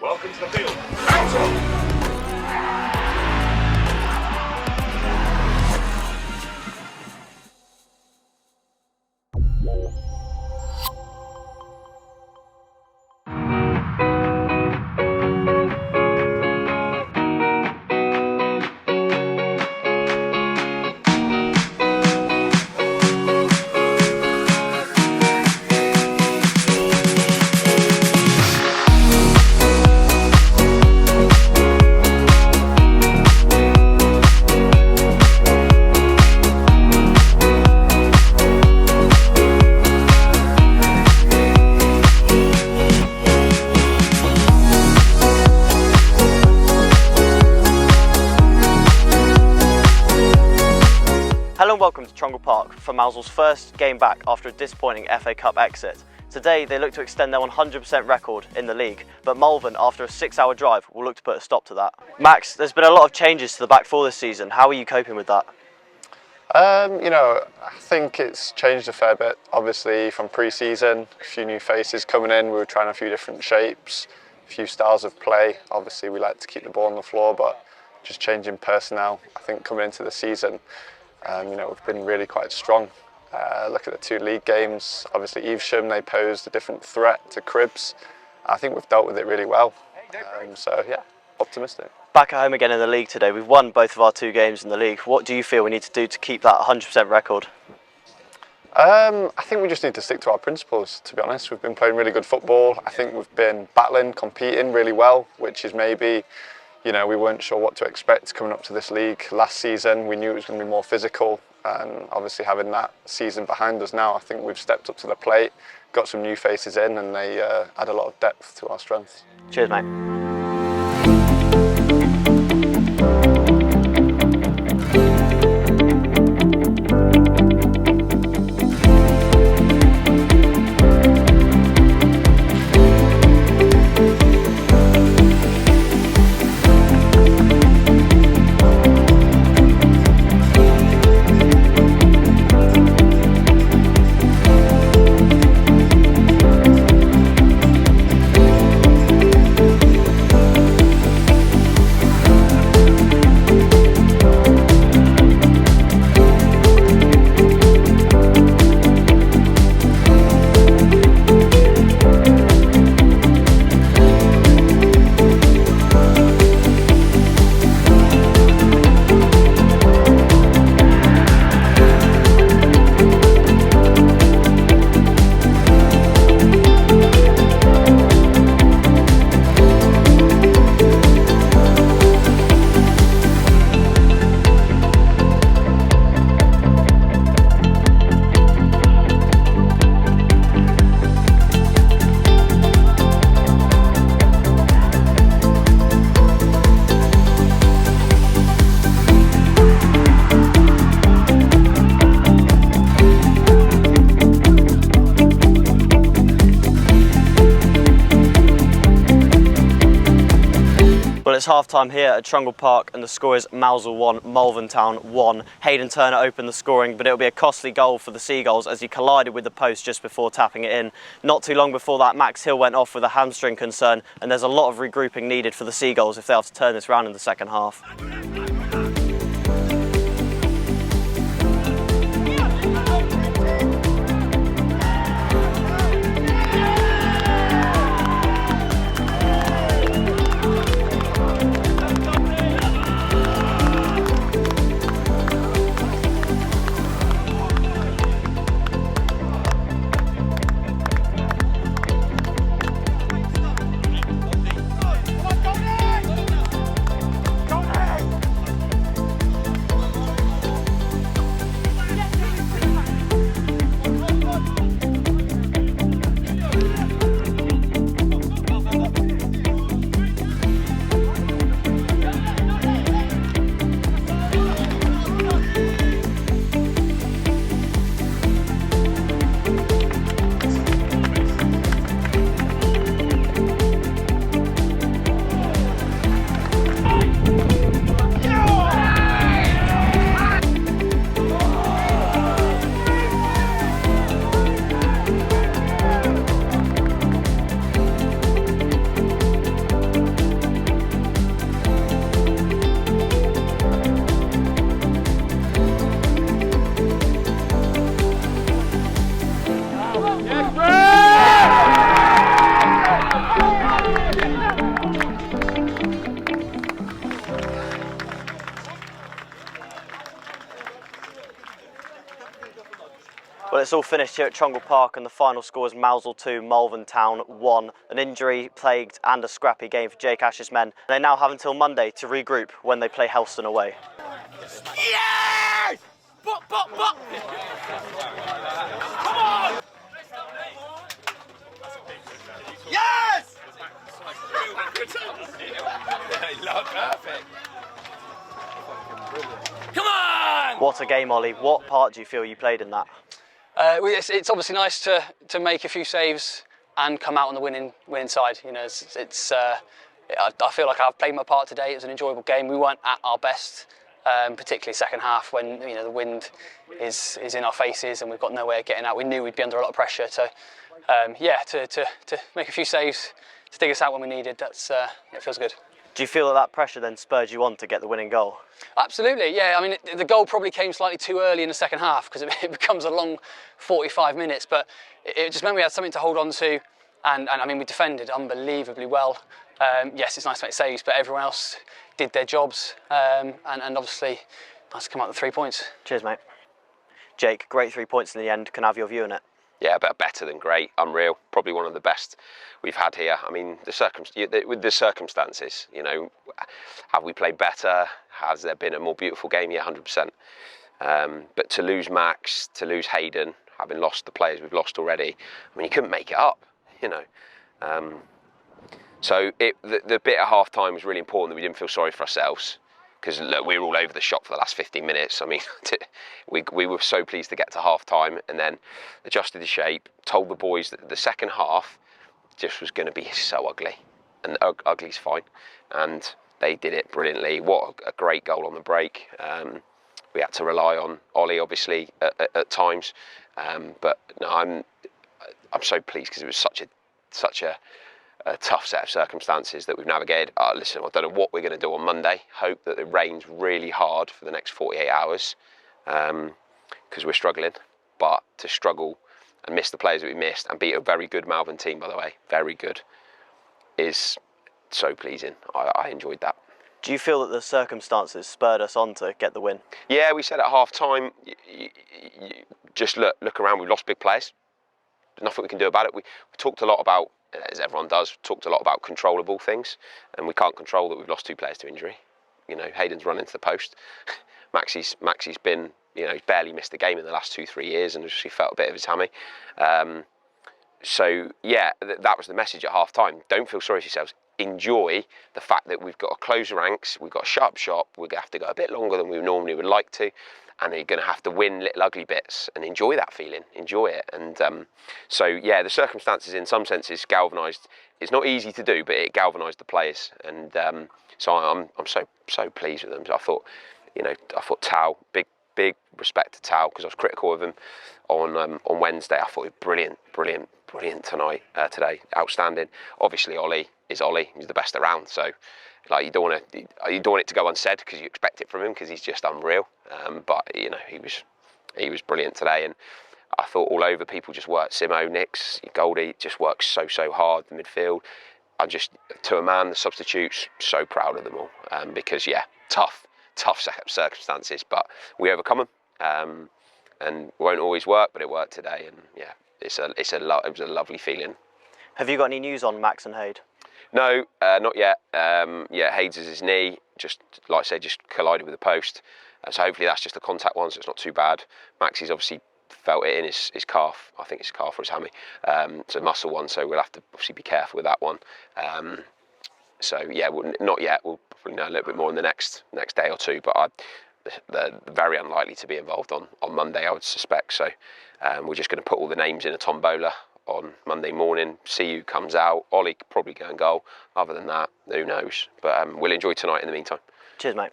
Welcome to the field. Out! Hello and welcome to Trungle Park for Mousehole's first game back after a disappointing FA Cup exit. Today they look to extend their 100% record in the league, but Malvern, after a 6-hour drive, will look to put a stop to that. Max, there's been a lot of changes to the back four this season. How are you coping with that? I think it's changed a fair bit. Obviously from pre-season, a few new faces coming in. We were trying a few different shapes, a few styles of play. Obviously we like to keep the ball on the floor, but just changing personnel. I think coming into the season, we've been really quite strong. Look at the 2 league games. Obviously Yorkshireman, they posed a different threat to Cribs. I think we've dealt with it really well. Optimistic. Back at home again in the league today. We've won both of our 2 games in the league. What do you feel we need to do to keep that 100% record? I think we just need to stick to our principles, to be honest. We've been playing really good football. I think we've been battling, competing really well, which is maybe, we weren't sure what to expect coming up to this league. Last season, we knew it was going to be more physical, and obviously having that season behind us now, I think we've stepped up to the plate, got some new faces in, and they add a lot of depth to our strengths. Cheers, mate. Well, it's half-time here at Trungle Park and the score is Mousehole 1, Malvern Town 1. Hayden Turner opened the scoring, but it'll be a costly goal for the Seagulls as he collided with the post just before tapping it in. Not too long before that, Max Hill went off with a hamstring concern, and there's a lot of regrouping needed for the Seagulls if they have to turn this round in the second half. Well, it's all finished here at Trungle Park, and the final score is Mousehole 2, Malvern Town 1. An injury-plagued and a scrappy game for Jake Ash's men. They now have until Monday to regroup when they play Helston away. Yes! Bop! Come on! Yes! Perfect. Come on! What a game, Ollie. What part do you feel you played in that? It's obviously nice to make a few saves and come out on the winning side. You know, I feel like I've played my part today. It was an enjoyable game. We weren't at our best, particularly second half when the wind is in our faces and we've got no way of getting out. We knew we'd be under a lot of pressure. So to make a few saves to dig us out when we needed, it feels good. Do you feel that pressure then spurred you on to get the winning goal? Absolutely, yeah. I mean, the goal probably came slightly too early in the second half because it becomes a long 45 minutes, but it just meant we had something to hold on to, and I mean, we defended unbelievably well. Yes, it's nice to make saves, but everyone else did their jobs, and obviously nice to come out with 3 points. Cheers, mate. Jake, great 3 points in the end. Can I have your view on it? Yeah, but better than great, unreal. Probably one of the best we've had here. I mean, with the circumstances, you know, have we played better? Has there been a more beautiful game? Yeah, 100%. But to lose Max, to lose Hayden, having lost the players we've lost already, I mean, you couldn't make it up, you know. So the bit at half time was really important that we didn't feel sorry for ourselves. Because look, we were all over the shop for the last 15 minutes. I mean, we were so pleased to get to half time and then adjusted the shape, told the boys that the second half just was going to be so ugly. And ugly's fine. And they did it brilliantly. What a great goal on the break. We had to rely on Ollie, obviously, at times. But no, I'm so pleased because it was such a tough set of circumstances that we've navigated. Listen, I don't know what we're going to do on Monday. Hope that it rains really hard for the next 48 hours because we're struggling. But to struggle and miss the players that we missed and beat a very good Malvern team, by the way, very good, is so pleasing. I enjoyed that. Do you feel that the circumstances spurred us on to get the win? Yeah, we said at half time, just look around, we've lost big players. There's nothing we can do about it. We talked a lot about, as everyone does, talked a lot about controllable things, and we can't control that we've lost 2 players to injury. You know, Hayden's run into the post. Maxie's been, you know, he's barely missed a game in the last 2-3 years, and he felt a bit of his hammy. So yeah, that was the message at half time. Don't feel sorry for yourselves. Enjoy the fact that we've got to close ranks, we've got a sharp shop, we're going to have to go a bit longer than we normally would like to, and you're going to have to win little ugly bits and enjoy that feeling, enjoy it. And so yeah, the circumstances in some senses galvanised. It's not easy to do, but it galvanised the players, and so I'm so pleased with them. I thought Tao, big respect to Tao, because I was critical of him on Wednesday. I thought he was brilliant today, outstanding. Obviously Ollie is Ollie, he's the best around, so like you don't want it to go unsaid because you expect it from him because he's just unreal. But you know, he was brilliant today, and I thought all over people just worked. Simo, Nix, Goldie just worked so hard. The midfield, I'm just, to a man, the substitutes, so proud of them all, because yeah, tough circumstances, but we overcome them, and it won't always work, but it worked today, and yeah, it was a lovely feeling. Have you got any news on Max and Hayde? No, not yet. Yeah, Haydes is his knee, just like I said, just collided with the post. So hopefully that's just a contact one, so it's not too bad. Maxie's obviously felt it in his calf. I think it's calf or his hammy. It's a muscle one, so we'll have to obviously be careful with that one. So yeah, not yet. We'll probably know a little bit more in the next day or two. But they're very unlikely to be involved on Monday, I would suspect. So we're just going to put all the names in a tombola on Monday morning, see who comes out. Ollie could probably go and goal. Other than that, who knows? But we'll enjoy tonight in the meantime. Cheers, mate.